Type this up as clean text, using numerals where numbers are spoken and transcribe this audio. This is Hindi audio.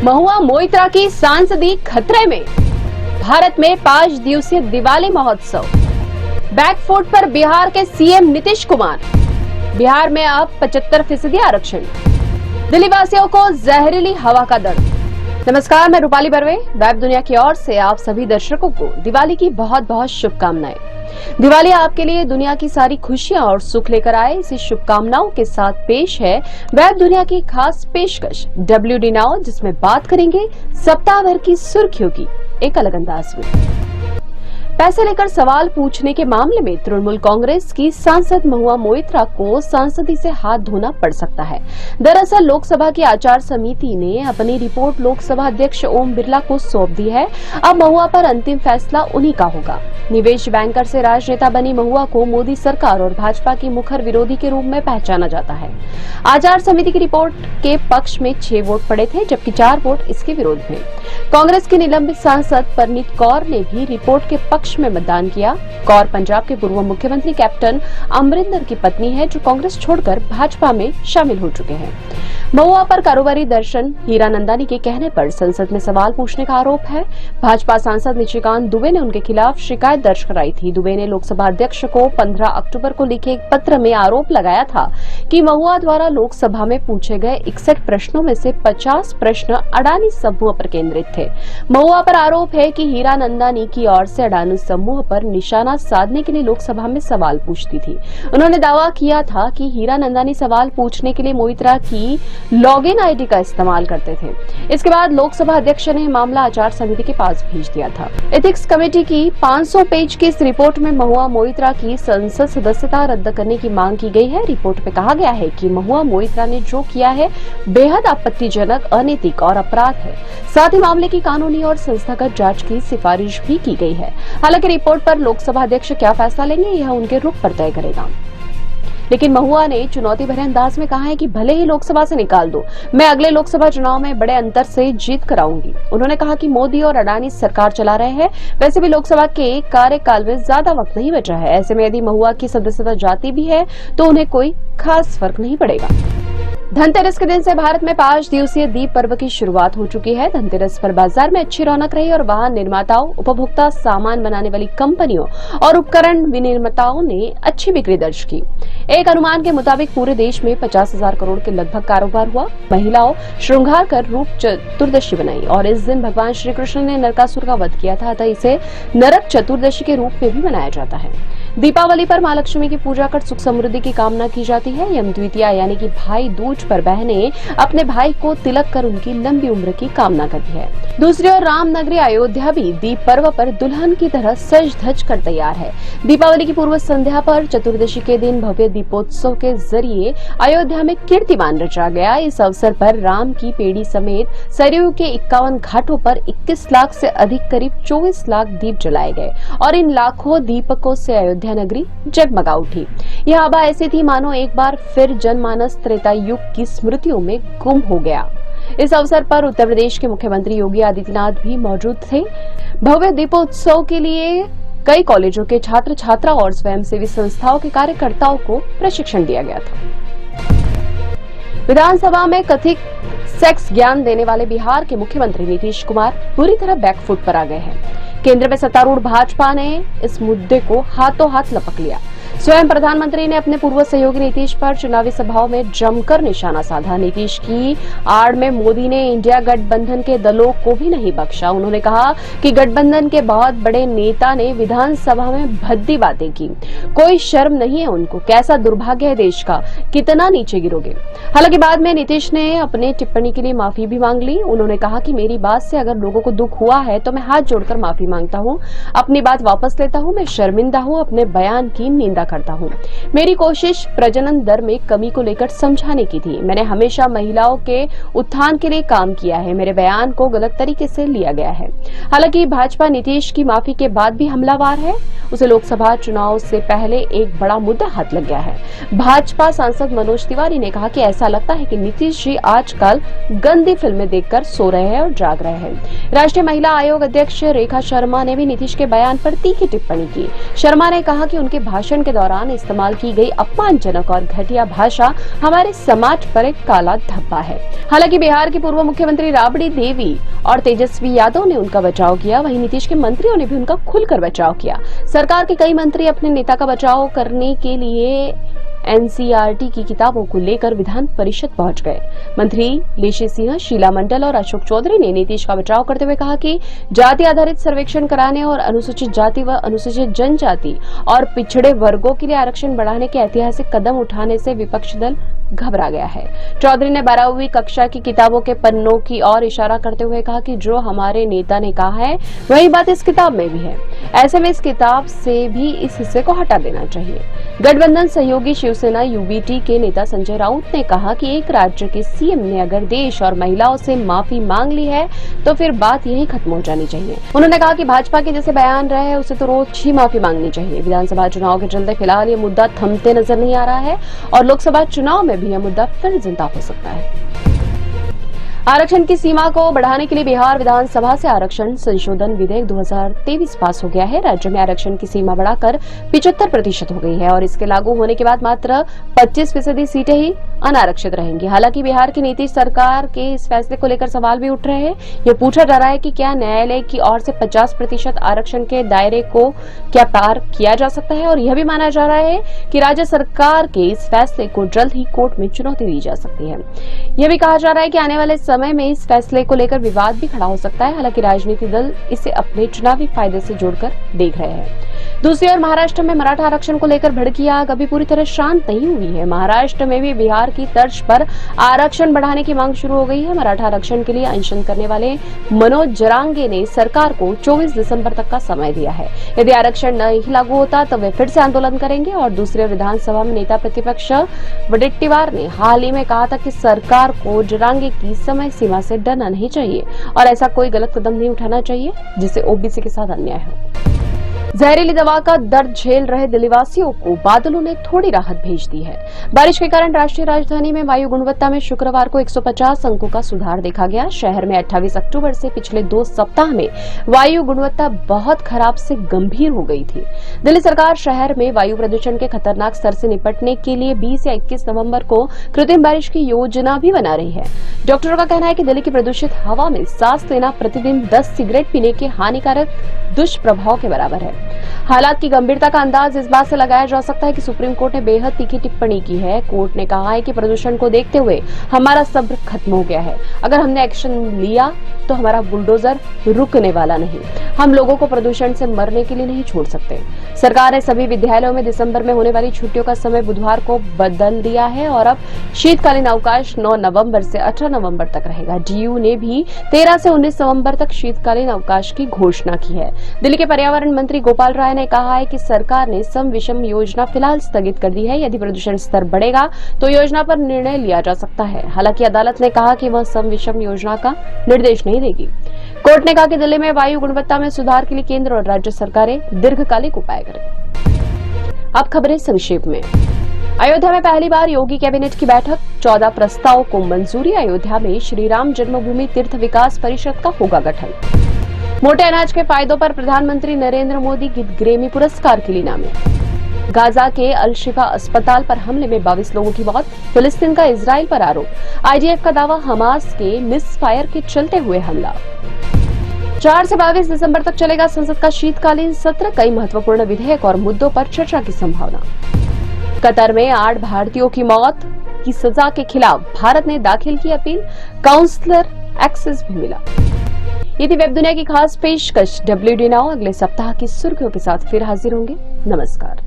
महुआ मोइत्रा की सांसदी खतरे में। भारत में 5 दिवसीय दिवाली महोत्सव। बैकफुट पर बिहार के सीएम नीतीश कुमार। बिहार में अब 75% आरक्षण। दिल्ली वासियों को जहरीली हवा का डर। नमस्कार, मैं रूपाली बर्वे। वेब दुनिया की ओर से आप सभी दर्शकों को दिवाली की बहुत बहुत शुभकामनाएं। दिवाली आपके लिए दुनिया की सारी खुशियां और सुख लेकर आए, इसी शुभकामनाओं के साथ पेश है वेब दुनिया की खास पेशकश WD नाउ, जिसमें बात करेंगे सप्ताह भर की सुर्खियों की एक अलग अंदाज में। पैसे लेकर सवाल पूछने के मामले में तृणमूल कांग्रेस की सांसद महुआ मोइत्रा को सांसदी से हाथ धोना पड़ सकता है। दरअसल लोकसभा की आचार समिति ने अपनी रिपोर्ट लोकसभा अध्यक्ष ओम बिरला को सौंप दी है। अब महुआ पर अंतिम फैसला उन्हीं का होगा। निवेश बैंकर से राजनेता बनी महुआ को मोदी सरकार और भाजपा की मुखर विरोधी के रूप में पहचाना जाता है। आचार समिति की रिपोर्ट के पक्ष में 6 वोट पड़े थे, जबकि 4 वोट इसके विरोध में। कांग्रेस की निलंबित सांसद परनीत कौर ने भी रिपोर्ट के पक्ष में मतदान किया। कौर पंजाब के पूर्व मुख्यमंत्री कैप्टन अमरिंदर की पत्नी है, जो कांग्रेस छोड़कर भाजपा में शामिल हो चुके हैं। महुआ पर कारोबारी दर्शन हीरानंदानी के कहने पर संसद में सवाल पूछने का आरोप है। भाजपा सांसद निशिकांत दुबे ने उनके खिलाफ शिकायत दर्ज कराई थी। दुबे ने लोकसभा अध्यक्ष को 15 अक्टूबर को लिखे एक पत्र में आरोप लगाया था कि महुआ द्वारा लोकसभा में पूछे गए 61 प्रश्नों में से 50 प्रश्न अडानी समूह पर केंद्रित थे। महुआ पर आरोप है कि हीरानंदानी की ओर से अडानी समूह पर निशाना साधने के लिए लोकसभा में सवाल पूछती थी। उन्होंने दावा किया था कि हीरानंदानी सवाल पूछने के लिए मोइत्रा की लॉगिन आईडी का इस्तेमाल करते थे। इसके बाद लोकसभा अध्यक्ष ने मामला आचार समिति के पास भेज दिया था। एथिक्स कमेटी की 500 पेज की इस रिपोर्ट में महुआ मोइत्रा की संसद सदस्यता रद्द करने की मांग की गई है। रिपोर्ट में कहा गया है कि महुआ मोइत्रा ने जो किया है बेहद आपत्तिजनक, अनैतिक और अपराध है। साथ ही मामले की कानूनी और संस्थागत जांच की सिफारिश भी की गई है। हालांकि रिपोर्ट पर लोकसभा अध्यक्ष क्या फैसला लेंगे, यह उनके रुख पर तय करेगा। लेकिन महुआ ने चुनौती भरे अंदाज में कहा है कि भले ही लोकसभा से निकाल दो, मैं अगले लोकसभा चुनाव में बड़े अंतर से जीत कराऊंगी। उन्होंने कहा कि मोदी और अडानी सरकार चला रहे हैं। वैसे भी लोकसभा के कार्यकाल में ज्यादा वक्त नहीं बचा है। ऐसे में यदि महुआ की सदस्यता जाती भी है तो उन्हें कोई खास फर्क नहीं पड़ेगा। धनतेरस के दिन से भारत में 5 दिवसीय दीप पर्व की शुरुआत हो चुकी है। धनतेरस पर बाजार में अच्छी रौनक रही और वाहन निर्माताओं, उपभोक्ता सामान बनाने वाली कंपनियों और उपकरण विनिर्माताओं ने अच्छी बिक्री दर्ज की। एक अनुमान के मुताबिक पूरे देश में 50,000 करोड़ के लगभग कारोबार हुआ। महिलाओं श्रृंगार कर रूप चतुर्दशी बनाई और इस दिन भगवान श्री कृष्ण ने नरकासुर का वध किया था, अतः इसे नरक चतुर्दशी के रूप में भी मनाया जाता है। दीपावली पर मां लक्ष्मी की पूजा कर सुख समृद्धि की कामना की जाती है। यम द्वितीया यानी कि भाई दूज पर बहनें अपने भाई को तिलक कर उनकी लंबी उम्र की कामना करती है। दूसरी ओर रामनगरी अयोध्या भी दीप पर्व पर दुल्हन की तरह सज धज कर तैयार है। दीपावली की पूर्व संध्या पर चतुर्दशी के दिन भव्य दीपोत्सव के जरिए अयोध्या में कीर्तिमान रचा गया। इस अवसर पर राम की पेड़ी समेत सरयू के 51 घाटों पर 21 लाख से अधिक करीब 24 लाख दीप जलाए गए और इन लाखों दीपकों से अयोध्या नगरी जगमगा उठी। यह आभा ऐसी थी मानो एक बार फिर जनमानस त्रेता युग की स्मृतियों में गुम हो गया। इस अवसर पर उत्तर प्रदेश के मुख्यमंत्री योगी आदित्यनाथ भी मौजूद थे। भव्य दीपोत्सव के लिए कई कॉलेजों के छात्र छात्रा और स्वयंसेवी संस्थाओं के कार्यकर्ताओं को प्रशिक्षण दिया गया था। विधानसभा में कथित सेक्स ज्ञान देने वाले बिहार के मुख्यमंत्री नीतीश कुमार पूरी तरह बैकफुट पर आ गए हैं। केंद्र में सत्तारूढ़ भाजपा ने इस मुद्दे को हाथों हाथ लपक लिया। स्वयं प्रधानमंत्री ने अपने पूर्व सहयोगी नीतीश पर चुनावी सभाओं में जमकर निशाना साधा। नीतीश की आड़ में मोदी ने इंडिया गठबंधन के दलों को भी नहीं बख्शा। उन्होंने कहा कि गठबंधन के बहुत बड़े नेता ने विधानसभा में भद्दी बातें की। कोई शर्म नहीं है उनको, कैसा दुर्भाग्य है देश का, कितना नीचे गिरोगे। हालांकि बाद में नीतीश ने अपने टिप्पणी के लिए माफी भी मांग ली। उन्होंने कहा कि मेरी बात से अगर लोगों को दुख हुआ है तो मैं हाथ जोड़कर माफी मांगता हूँ, अपनी बात वापस लेता हूँ। मैं शर्मिंदा हूँ, अपने बयान की निंदा करता हूँ। मेरी कोशिश प्रजनन दर में कमी को लेकर समझाने की थी। मैंने हमेशा महिलाओं के उत्थान के लिए काम किया है। मेरे बयान को गलत तरीके से लिया गया है। हालांकि भाजपा नीतीश की माफी के बाद भी हमलावार है। उसे लोकसभा चुनाव से पहले एक बड़ा मुद्दा हाथ लग गया है। भाजपा सांसद मनोज तिवारी ने कहा कि ऐसा लगता है कि नीतीश जी आजकल गंदी फिल्में देखकर सो रहे हैं और जाग रहे हैं। राष्ट्रीय महिला आयोग अध्यक्ष रेखा शर्मा ने भी नीतीश के बयान पर तीखी टिप्पणी की। शर्मा ने कहा कि उनके भाषण के दौरान इस्तेमाल की गई अपमानजनक और घटिया भाषा हमारे समाज पर एक काला धब्बा है। हालांकि बिहार की पूर्व मुख्यमंत्री राबड़ी देवी और तेजस्वी यादव ने उनका बचाव किया, वहीं नीतीश के मंत्रियों ने भी उनका खुलकर बचाव किया। सरकार के कई मंत्री अपने नेता का बचाव करने के लिए एनसीईआरटी की किताबों को लेकर विधान परिषद पहुंच गए। मंत्री लेशी सिंह, शीला मंडल और अशोक चौधरी ने नीतीश का बचाव करते हुए कहा कि जाति आधारित सर्वेक्षण कराने और अनुसूचित जाति व अनुसूचित जनजाति और पिछड़े वर्गों के लिए आरक्षण बढ़ाने के ऐतिहासिक कदम उठाने से विपक्षी दल घबरा गया है। चौधरी ने 12वीं कक्षा की किताबों के पन्नों की ओर इशारा करते हुए कहा कि जो हमारे नेता ने कहा है वही बात इस किताब में भी है। ऐसे में इस किताब से भी इस हिस्से को हटा देना चाहिए। गठबंधन सहयोगी शिवसेना यूबीटी के नेता संजय राउत ने कहा कि एक राज्य के सीएम ने अगर देश और महिलाओं से माफी मांग ली है तो फिर बात यहीं खत्म हो जानी चाहिए। उन्होंने कहा कि भाजपा के जैसे बयान रहे हैं उसे तो रोज ही माफी मांगनी चाहिए। विधानसभा चुनाव के चलते फिलहाल ये मुद्दा थमते नजर नहीं आ रहा है और लोकसभा चुनाव में भी यह मुद्दा फिर जिंदा हो सकता है। आरक्षण की सीमा को बढ़ाने के लिए बिहार विधानसभा से आरक्षण संशोधन विधेयक 2023 पास हो गया है। राज्य में आरक्षण की सीमा बढ़ाकर 75% हो गई है और इसके लागू होने के बाद मात्र 25% सीटें ही अनारक्षित रहेंगी। हालांकि बिहार की नीतीश सरकार के इस फैसले को लेकर सवाल भी उठ रहे हैं। ये पूछा जा रहा है कि क्या न्यायालय की ओर से 50% आरक्षण के दायरे को क्या पार किया जा सकता है, और यह भी माना जा रहा है कि राज्य सरकार के इस फैसले को जल्द ही कोर्ट में चुनौती दी जा सकती है। यह भी कहा जा रहा है कि आने वाले समय में इस फैसले को लेकर विवाद भी खड़ा हो सकता है। हालांकि राजनीतिक दल इसे अपने चुनावी फायदे से जोड़कर देख रहे हैं। दूसरी ओर महाराष्ट्र में मराठा आरक्षण को लेकर भड़की आग अभी पूरी तरह शांत नहीं हुई है। महाराष्ट्र में भी बिहार की तर्ज पर आरक्षण बढ़ाने की मांग शुरू हो गई है। मराठा आरक्षण के लिए अनशन करने वाले मनोज जरांगे ने सरकार को 24 दिसंबर तक का समय दिया है। यदि आरक्षण नहीं लागू होता तो वे फिर से आंदोलन करेंगे। और दूसरे विधानसभा में नेता प्रतिपक्ष वडेट्टीवार ने हाल ही में कहा था कि सरकार को जरांगे की समय सीमा से डरना नहीं चाहिए और ऐसा कोई गलत कदम नहीं उठाना चाहिए जिससे ओबीसी के साथ अन्याय हो। जहरीली दवा का दर्द झेल रहे दिल्लीवासियों को बादलों ने थोड़ी राहत भेज दी है। बारिश के कारण राष्ट्रीय राजधानी में वायु गुणवत्ता में शुक्रवार को 150 अंकों का सुधार देखा गया। शहर में 28 अक्टूबर से पिछले 2 सप्ताह में वायु गुणवत्ता बहुत खराब से गंभीर हो गई थी। दिल्ली सरकार शहर में वायु प्रदूषण के खतरनाक स्तर से निपटने के लिए 20 या 21 नवंबर को कृत्रिम बारिश की योजना भी बना रही है। डॉक्टरों का कहना है कि दिल्ली की प्रदूषित हवा में सांस लेना प्रतिदिन 10 सिगरेट पीने के हानिकारक दुष्प्रभाव के बराबर है। हालात की गंभीरता का अंदाज इस बात से लगाया जा सकता है कि सुप्रीम कोर्ट ने बेहद तीखी टिप्पणी की है। कोर्ट ने कहा है कि प्रदूषण को देखते हुए हमारा सब्र खत्म हो गया है। अगर हमने एक्शन लिया तो हमारा बुलडोजर रुकने वाला नहीं। हम लोगों को प्रदूषण से मरने के लिए नहीं छोड़ सकते। सरकार ने सभी विद्यालयों में दिसंबर में होने वाली छुट्टियों का समय बुधवार को बदल दिया है और अब शीतकालीन अवकाश 9 नवंबर से 18 नवंबर तक रहेगा। डीयू ने भी 13 से 19 नवंबर तक शीतकालीन अवकाश की घोषणा की है। दिल्ली के पर्यावरण मंत्री गोपाल राय ने कहा है कि सरकार ने सम विषम योजना फिलहाल स्थगित कर दी है। यदि प्रदूषण स्तर बढ़ेगा तो योजना पर निर्णय लिया जा सकता है। हालांकि अदालत ने कहा कि वह सम विषम योजना का निर्देश नहीं देगी। कोर्ट ने कहा कि दिल्ली में वायु गुणवत्ता में सुधार के लिए केंद्र और राज्य सरकारें दीर्घकालिक उपाय करें। अब खबरें संक्षेप में। अयोध्या में पहली बार योगी कैबिनेट की बैठक, 14 प्रस्ताव को मंजूरी। अयोध्या में श्री राम जन्मभूमि तीर्थ विकास परिषद का होगा गठन। मोटे अनाज के फायदों पर प्रधानमंत्री नरेंद्र मोदी ग्रैमी पुरस्कार के लिए नामित। गाजा के अल शिफा अस्पताल पर हमले में 22 लोगों की मौत। फिलिस्तीन का इजराइल पर आरोप। आईडीएफ का दावा, हमास के मिसफायर के चलते हुए हमला। 4 से 22 दिसंबर तक चलेगा संसद का शीतकालीन सत्र। कई महत्वपूर्ण विधेयक और मुद्दों पर चर्चा की संभावना। कतर में 8 भारतीयों की मौत की सजा के खिलाफ भारत ने दाखिल की अपील। काउंसलर एक्सेस भी मिला। ये थी वेब दुनिया की खास पेशकश। WD नाउ अगले सप्ताह की सुर्खियों के साथ फिर हाजिर होंगे। नमस्कार।